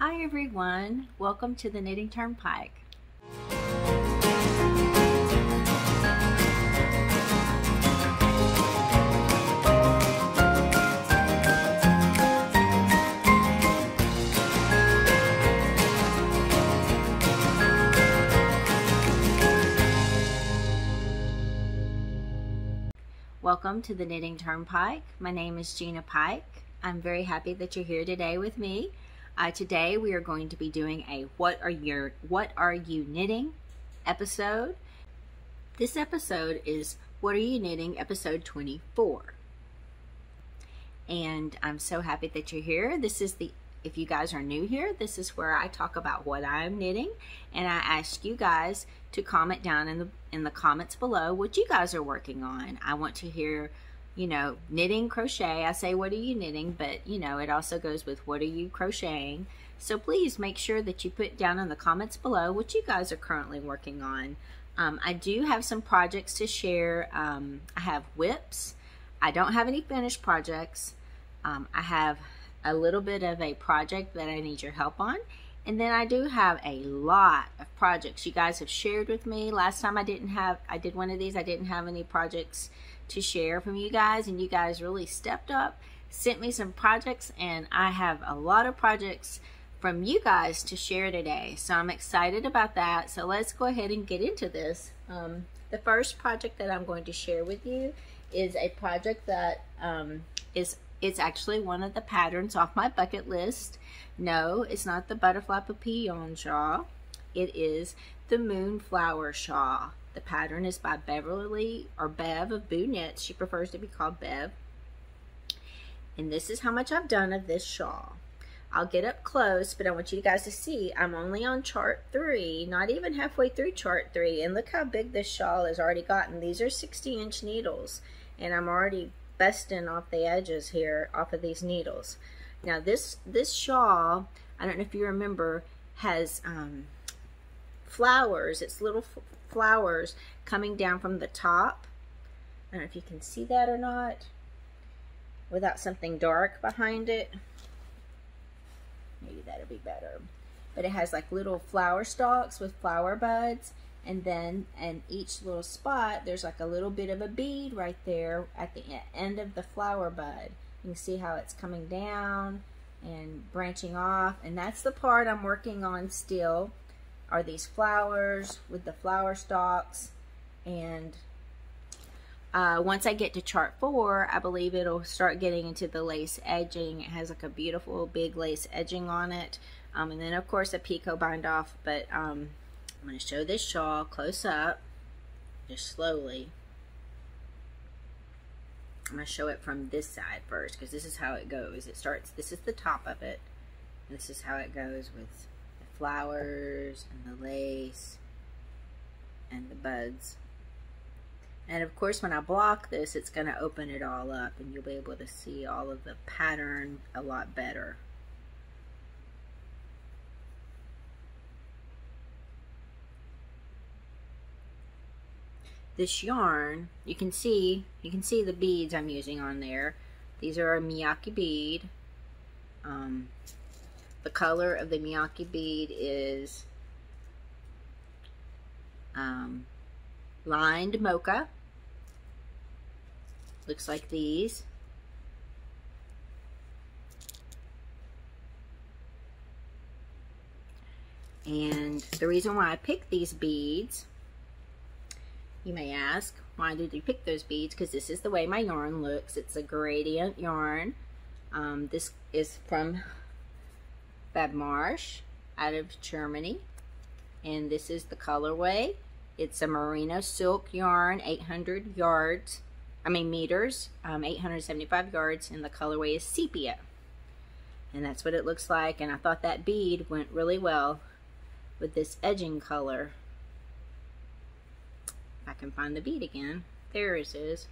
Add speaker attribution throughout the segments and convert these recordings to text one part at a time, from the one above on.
Speaker 1: Hi everyone, welcome to the Knitting TurnPike. Welcome to the Knitting TurnPike. My name is Gina Pike. I'm very happy that you're here today with me. Today we are going to be doing a What Are You Knitting episode. This episode is What Are You Knitting episode 24. And I'm so happy that you're here. If you guys are new here, this is where I talk about what I'm knitting, and I ask you guys to comment down in the comments below what you guys are working on. I want to hear, knitting, crochet. I say, what are you knitting? But, it also goes with what are you crocheting? So please make sure that you put down in the comments below what you guys are currently working on. I do have some projects to share. I have whips. I don't have any finished projects. I have a little bit of a project that I need your help on. And then I do have a lot of projects you guys have shared with me. Last time I did one of these, I didn't have any projects to share from you guys, and you guys really stepped up, sent me some projects, and I have a lot of projects from you guys to share today. So I'm excited about that. So let's go ahead and get into this. The first project that I'm going to share with you is a project that it's actually one of the patterns off my bucket list. No, it's not the butterfly papillon shawl. It is the Moonflower shawl. The pattern is by Beverly, or Bev of Boo Knits. She prefers to be called Bev. And this is how much I've done of this shawl. I'll get up close, but I want you guys to see I'm only on chart 3, not even halfway through chart 3. And look how big this shawl has already gotten. These are 60-inch needles, and I'm already busting off the edges here off of these needles. Now this shawl, I don't know if you remember, has flowers. It's little flowers coming down from the top. I don't know if you can see that or not without something dark behind it. Maybe that'll be better. But it has like little flower stalks with flower buds, and then in each little spot there's like a little bit of a bead right there at the end of the flower bud. You can see how it's coming down and branching off, and that's the part I'm working on still, are these flowers with the flower stalks. And once I get to chart 4, I believe it'll start getting into the lace edging. It has like a beautiful big lace edging on it, and then of course a picot bind off. But I'm going to show this shawl close up, just slowly. I'm going to show it from this side first, because this is how it goes. It starts, this is the top of it. This is how it goes with the flowers and the lace and the buds. And of course when I block this, it's going to open it all up, and you'll be able to see all of the pattern a lot better. This yarn, you can see the beads I'm using on there. These are a Miyake bead. The color of the Miyake bead is lined mocha. Looks like these. And the reason why I picked these beads, you may ask, why did you pick those beads? Because this is the way my yarn looks. It's a gradient yarn. This is from Fab Marsh out of Germany, and this is the colorway. It's a merino silk yarn, 800 yards, meters, 875 yards, and the colorway is sepia. And that's what it looks like, and I thought that bead went really well with this edging color. I can find the bead again. There it is.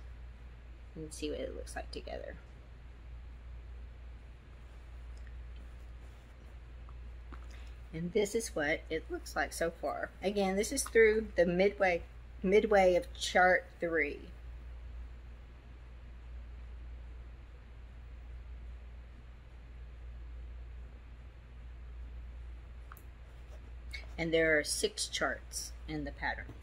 Speaker 1: You can see what it looks like together. And this is what it looks like so far. Again, this is through the midway of chart 3. And there are 6 charts in the pattern.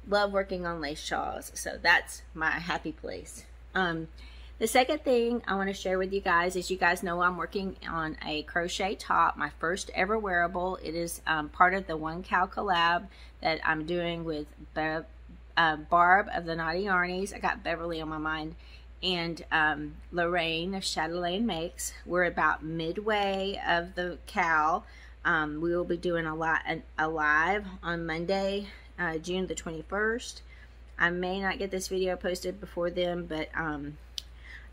Speaker 1: Love working on lace shawls, so that's my happy place. The second thing I want to share with you guys is, you guys know I'm working on a crochet top, my first ever wearable. It is part of the One Cow collab that I'm doing with Barb of the Naughty Yarnies. I got Beverly on my mind. And Lorraine of chatelainmakes. We're about midway of the cow. We will be doing a live on Monday, June the 21st. I may not get this video posted before then, but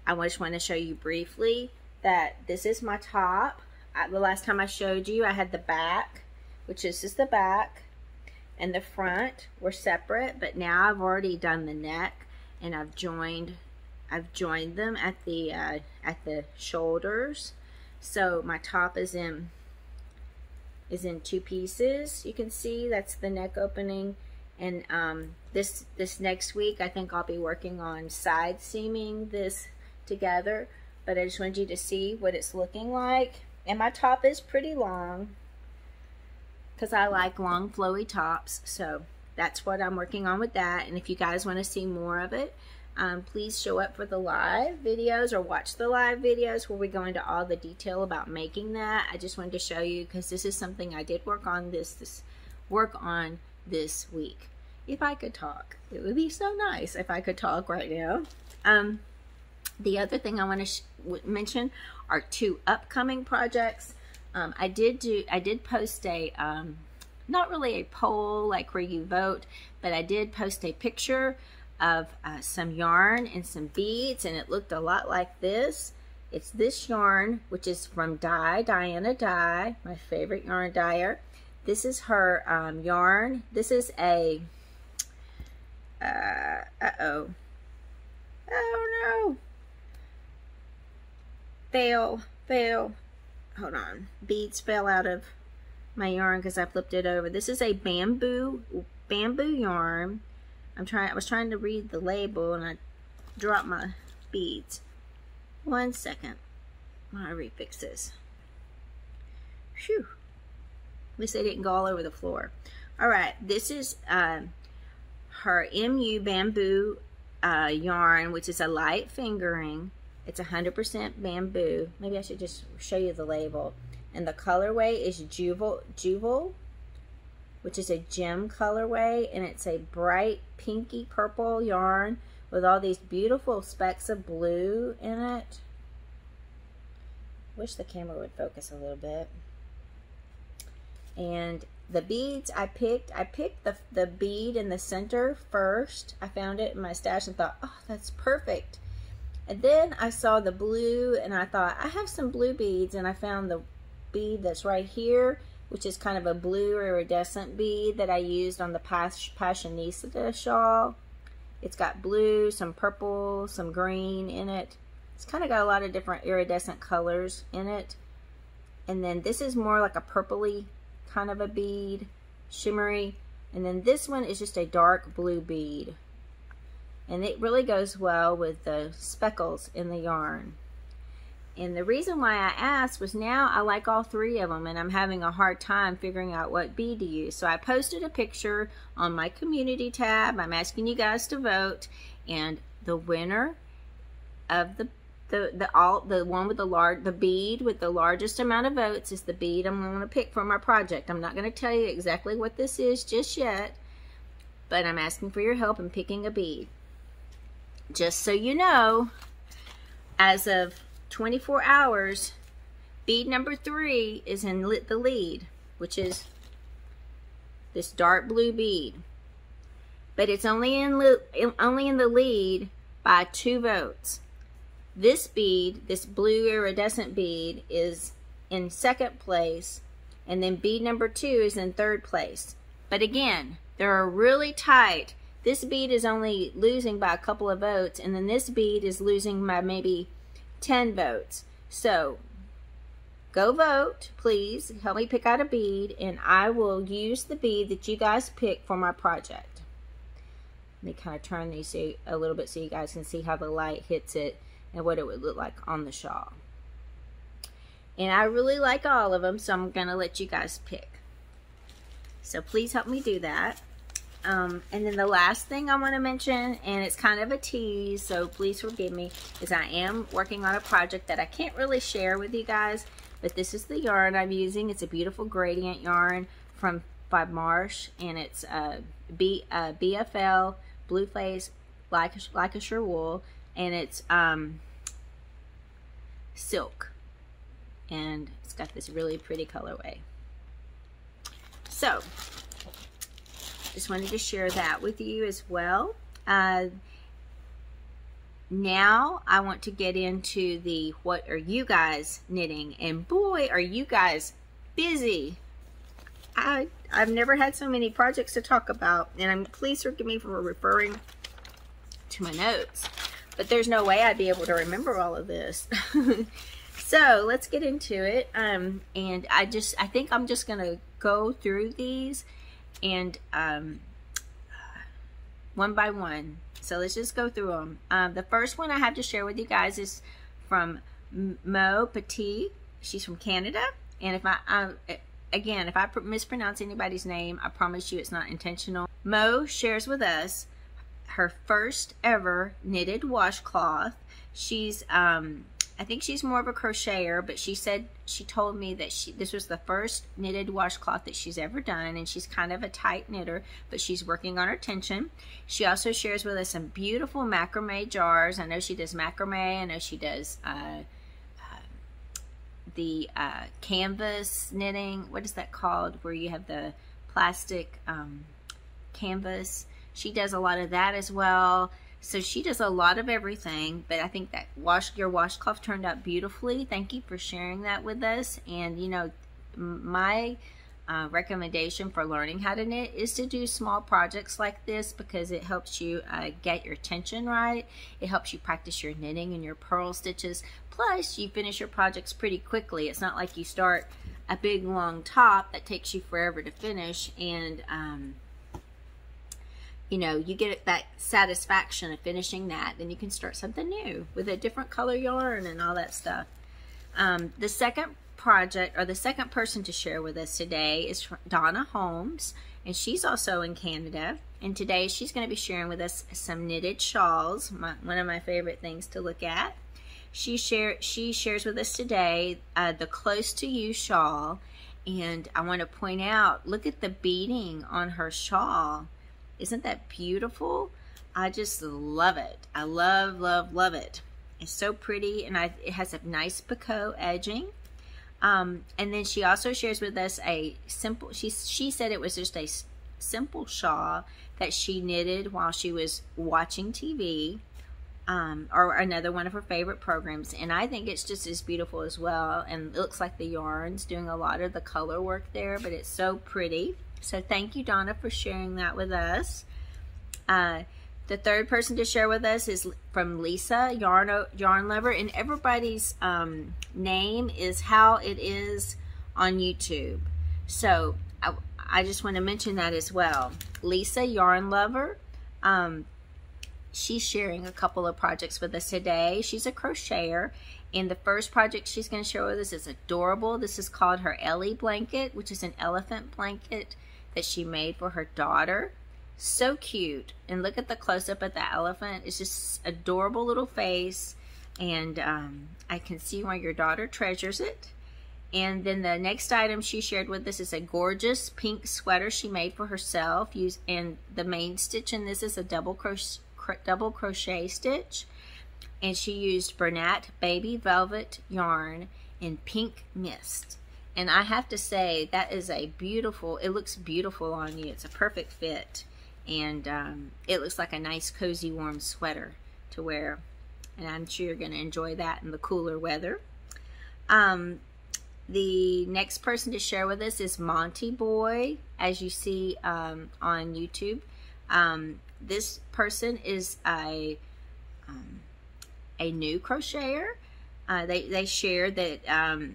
Speaker 1: I just want to show you briefly that this is my top. The last time I showed you, I had the back, which is just the back, and the front were separate, but now I've already done the neck, and I've joined them at the shoulders. So my top is in 2 pieces. You can see that's the neck opening. And this next week, I think I'll be working on side seaming this together. But I just wanted you to see what it's looking like. And my top is pretty long, because I like long flowy tops. So that's what I'm working on with that. And if you guys want to see more of it, please show up for the live videos or watch the live videos where we go into all the detail about making that. I just wanted to show you, because this is something I did work on this week. If I could talk, it would be so nice if I could talk right now. The other thing I want to mention are 2 upcoming projects. I did post a not really a poll like where you vote, but I did post a picture of some yarn and some beads, and it looked a lot like this. It's this yarn, which is from Diana Dye, my favorite yarn dyer. This is her yarn. This is a oh no, fail, hold on, beads fell out of my yarn because I flipped it over. This is a bamboo yarn. I was trying to read the label and I dropped my beads. 1 second while I refix this. Phew. At least they didn't go all over the floor. Alright, this is her MU bamboo yarn, which is a light fingering. It's 100% bamboo. Maybe I should just show you the label. And the colorway is Juval, which is a gem colorway, and it's a bright pinky purple yarn with all these beautiful specks of blue in it. Wish the camera would focus a little bit. And the beads I picked the bead in the center first. I found it in my stash and thought, oh, that's perfect. And then I saw the blue and I thought, I have some blue beads, and I found the bead that's right here, which is kind of a blue iridescent bead that I used on the Passionista shawl. It's got blue, some purple, some green in it. It's kind of got a lot of different iridescent colors in it. And then this is more like a purpley kind of a bead, shimmery. And then this one is just a dark blue bead. And it really goes well with the speckles in the yarn. And the reason why I asked was, now I like all 3 of them and I'm having a hard time figuring out what bead to use. So I posted a picture on my community tab. I'm asking you guys to vote, and the winner of the one with the bead with the largest amount of votes is the bead I'm going to pick for my project. I'm not going to tell you exactly what this is just yet, but I'm asking for your help in picking a bead. Just so you know, as of 24 hours, bead number 3 is in the lead, which is this dark blue bead. But it's only in the lead by 2 votes. This bead, this blue iridescent bead, is in 2nd place, and then bead number 2 is in 3rd place. But again, they're really tight. This bead is only losing by a couple of votes, and then this bead is losing by maybe 10 votes. So go vote, please. Help me pick out a bead, and I will use the bead that you guys pick for my project. Let me kind of turn these a little bit so you guys can see how the light hits it and what it would look like on the shawl. And I really like all of them, so I'm going to let you guys pick. So please help me do that. And then the last thing I want to mention, and it's kind of a tease, so please forgive me, is I am working on a project that I can't really share with you guys, but this is the yarn I'm using. It's a beautiful gradient yarn by Marsh, and it's BFL Blue Face like a Shawl, and it's silk, and it's got this really pretty colorway. So just wanted to share that with you as well. Now I want to get into the what are you guys knitting, and boy are you guys busy. I've never had so many projects to talk about, and please forgive me for referring to my notes, but there's no way I'd be able to remember all of this. So let's get into it. And I think I'm just gonna go through these and one by one. So let's just go through them. The first one I have to share with you guys is from Mo Petit. She's from Canada, and if I mispronounce anybody's name, I promise you it's not intentional. Mo shares with us her first ever knitted washcloth. She's I think she's more of a crocheter, but she told me that this was the first knitted washcloth that she's ever done, and she's kind of a tight knitter, but she's working on her tension. She also shares with us some beautiful macrame jars. I know she does macrame. I know she does the canvas knitting. What is that called, where you have the plastic canvas? She does a lot of that as well. So she does a lot of everything, but I think that your washcloth turned out beautifully. Thank you for sharing that with us. And you know, my recommendation for learning how to knit is to do small projects like this, because it helps you get your tension right. It helps you practice your knitting and your purl stitches. Plus, you finish your projects pretty quickly. It's not like you start a big long top that takes you forever to finish, and you know, you get that satisfaction of finishing that. Then you can start something new with a different color yarn and all that stuff. The second project, or the second person to share with us today, is Donna Holmes, and she's also in Canada. And today she's going to be sharing with us some knitted shawls, one of my favorite things to look at. She shares with us today the Close to You shawl, and I want to point out, look at the beading on her shawl. Isn't that beautiful? I just love it. I love, love, love it. It's so pretty, and it has a nice picot edging. And then she also shares with us a simple, she said it was just a simple shawl that she knitted while she was watching TV, or another one of her favorite programs. And I think it's just as beautiful as well. And it looks like the yarn's doing a lot of the color work there, but it's so pretty. So thank you, Donna, for sharing that with us. The third person to share with us is from Lisa, Yarn Lover, and everybody's name is how it is on YouTube. So I just want to mention that as well. Lisa, Yarn Lover, she's sharing a couple of projects with us today. She's a crocheter, and the first project she's going to share with us is adorable. This is called her Ellie blanket, which is an elephant blanket that she made for her daughter. So cute. And look at the close-up of the elephant. It's just adorable little face, and I can see why your daughter treasures it. And then the next item she shared with us is a gorgeous pink sweater she made for herself. And the main stitch in this is a double crochet stitch, and she used Bernat Baby Velvet yarn in Pink Mist. And I have to say, that is a beautiful, it looks beautiful on you. It's a perfect fit. And it looks like a nice, cozy, warm sweater to wear. And I'm sure you're going to enjoy that in the cooler weather. The next person to share with us is Monty Boy, as you see on YouTube. This person is a new crocheter. They share that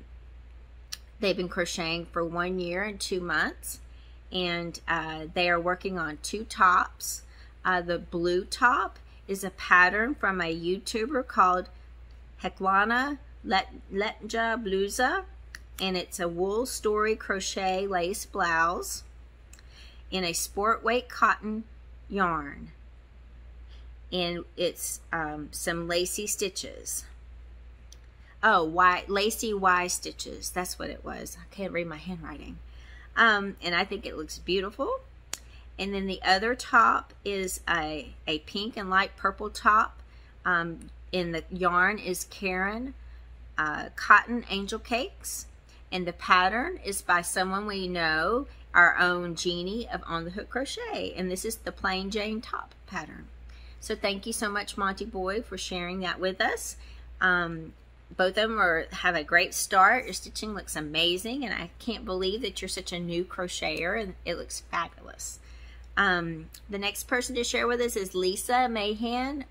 Speaker 1: they've been crocheting for 1 year and 2 months, and they are working on 2 tops. The blue top is a pattern from a YouTuber called Heklana Letja Blusa, and it's a wool story crochet lace blouse in a sport weight cotton yarn, and it's some lacy stitches. Oh, lacy Y stitches, that's what it was. I can't read my handwriting. And I think it looks beautiful. And then the other top is a pink and light purple top. In the yarn is Karen Cotton Angel Cakes. And the pattern is by someone we know, our own Jeannie of On the Hook Crochet. And this is the plain Jane top pattern. So thank you so much, Monty Boy, for sharing that with us. Both of them have a great start. Your stitching looks amazing, and I can't believe that you're such a new crocheter, and it looks fabulous. The next person to share with us is Lisa Mahan,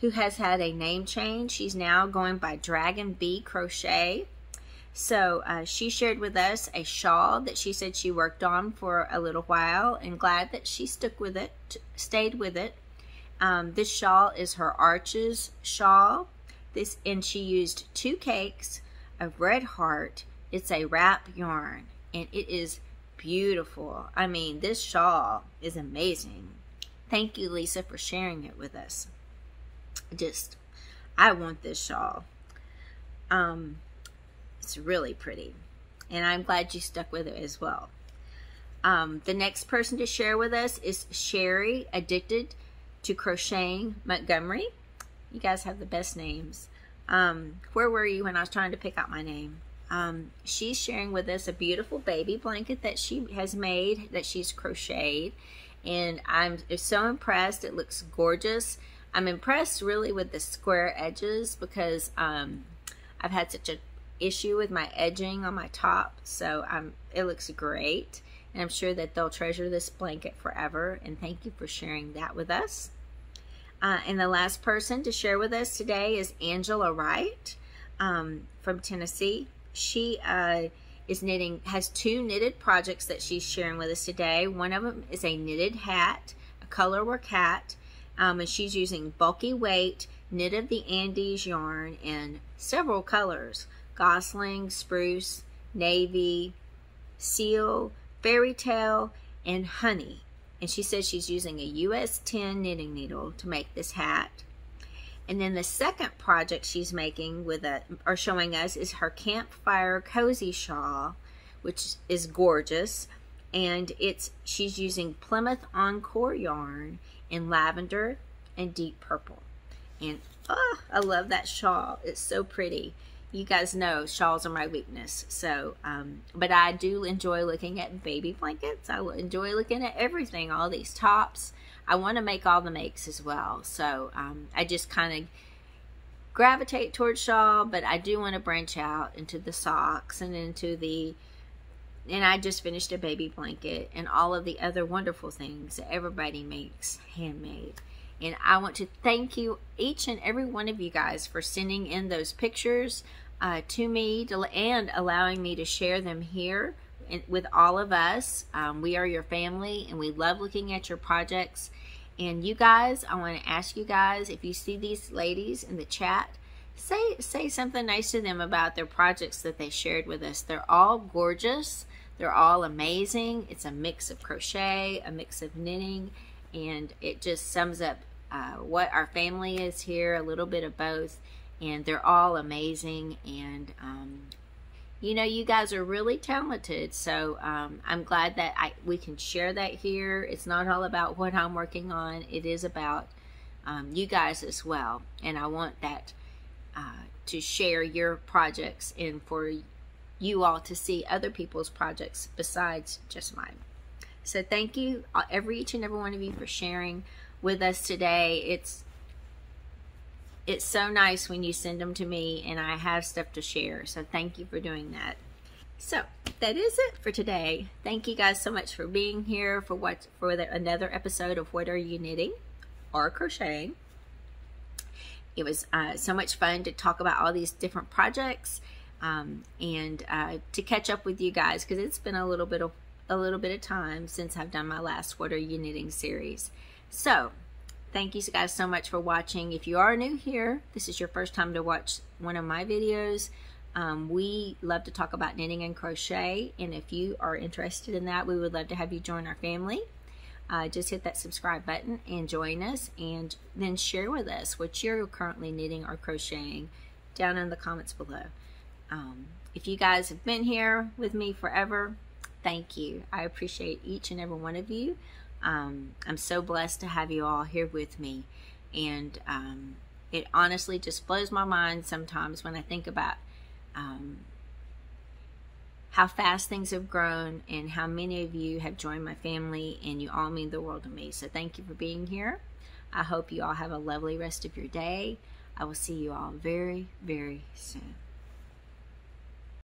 Speaker 1: who has had a name change. She's now going by Dragon Bee Crochet. So she shared with us a shawl that she said she worked on for a little while, and glad that she stuck with it, stayed with it. This shawl is her Arches shawl. And she used 2 cakes of Red Heart. It's a wrap yarn, and it is beautiful. I mean, this shawl is amazing. Thank you, Lisa, for sharing it with us. I want this shawl. It's really pretty, and I'm glad you stuck with it as well. The next person to share with us is Sherry, Addicted to Crocheting Montgomery. You guys have the best names. Where were you when I was trying to pick out my name? She's sharing with us a beautiful baby blanket that she has made, that she's crocheted. And I'm so impressed. It looks gorgeous. I'm impressed really with the square edges because I've had such an issue with my edging on my top. So it looks great. And I'm sure that they'll treasure this blanket forever. And thank you for sharing that with us. And the last person to share with us today is Angela Wright from Tennessee. She has 2 knitted projects that she's sharing with us today. One of them is a knitted hat, a colorwork hat, and she's using bulky weight Knit of the Andes yarn in several colors: gosling, spruce, navy, seal, fairy tale, and honey. And she says she's using a US 10 knitting needle to make this hat. And then the second project she's making showing us is her Campfire Cozy Shawl, which is gorgeous. And she's using Plymouth Encore yarn in lavender and deep purple. And I love that shawl. It's so pretty. You guys know shawls are my weakness. So, but I do enjoy looking at baby blankets. I enjoy looking at everything, all these tops. I want to make all the makes as well. So, I just kind of gravitate towards shawl, but I do want to branch out into the socks and and I just finished a baby blanket and all of the other wonderful things that everybody makes handmade. And I want to thank you, each and every one of you guys, for sending in those pictures to me and allowing me to share them here with all of us. We are your family, and we love looking at your projects. And you guys, I want to ask you guys, if you see these ladies in the chat, say something nice to them about their projects that they shared with us. They're all gorgeous. They're all amazing. It's a mix of crochet, a mix of knitting, and it just sums up what our family is here, a little bit of both, and they're all amazing. And you know, you guys are really talented, so I'm glad that we can share that here. It's not all about what I'm working on. It is about you guys as well, and I want that to share your projects and for you all to see other people's projects besides just mine. So thank you, each and every one of you, for sharing with us today. It's so nice when you send them to me and I have stuff to share. So thank you for doing that. So that is it for today. Thank you guys so much for being here for another episode of What Are You Knitting or Crocheting. It was so much fun to talk about all these different projects and to catch up with you guys, because it's been a little bit of time since I've done my last What Are You Knitting series. So Thank you guys so much for watching. If you are new here, this is your first time to watch one of my videos. We love to talk about knitting and crochet, and if you are interested in that, we would love to have you join our family. Just hit that subscribe button and join us, and then share with us what you're currently knitting or crocheting down in the comments below. If you guys have been here with me forever, thank you. I appreciate each and every one of you. I'm so blessed to have you all here with me, and it honestly just blows my mind sometimes when I think about how fast things have grown and how many of you have joined my family, and you all mean the world to me. So thank you for being here. I hope you all have a lovely rest of your day. I will see you all very, very soon.